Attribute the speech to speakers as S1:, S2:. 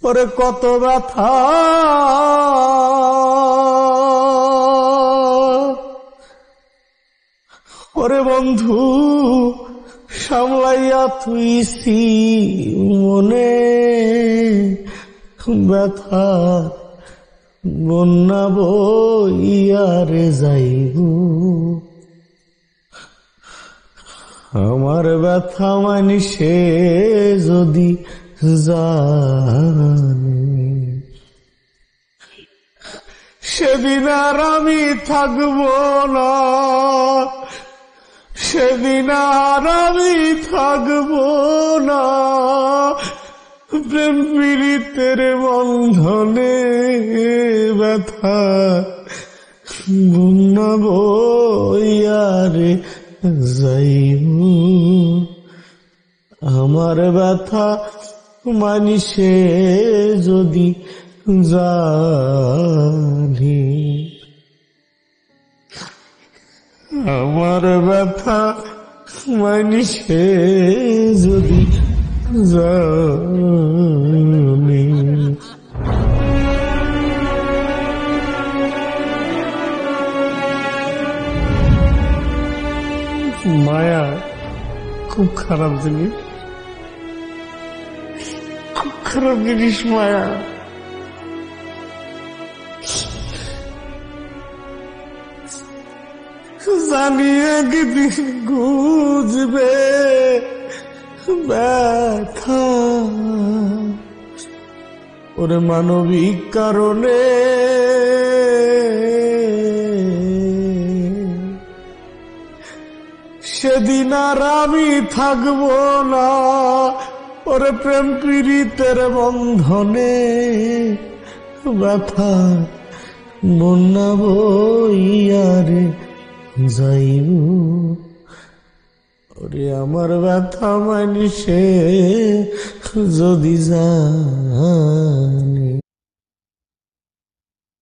S1: ওরে কত ব্যথা ওরে বন্ধু সামলাইয়া তুইছি মনে ব্যথা বন্যা বইয়ারে যাইব আমার ব্যথা মানিসে যদি জানে সেদিন আর আমি থাকবো না, সেদিন আর আমি থাকবো না প্রেম পীড়িতের বন্ধনে ব্যথা বন্যা বইয়ারে যাইব আমার ব্যথা মানিসে যদি জানে আমার ব্যথা মানিসে যদি জানে মায়া খুব খারাপ জিনিস, খুব খারাপ জিনিস মায়া। জানি একদিন বুঝবে ব্যথা ওরে মানবিক কারণে সেদিন আর আমি থাকবো না ওরে প্রেম পীড়িতের বন্ধনে ব্যথা বন্যা বইয়ারে যাইব ওরে আমার ব্যথা মানিসে যদি জানে।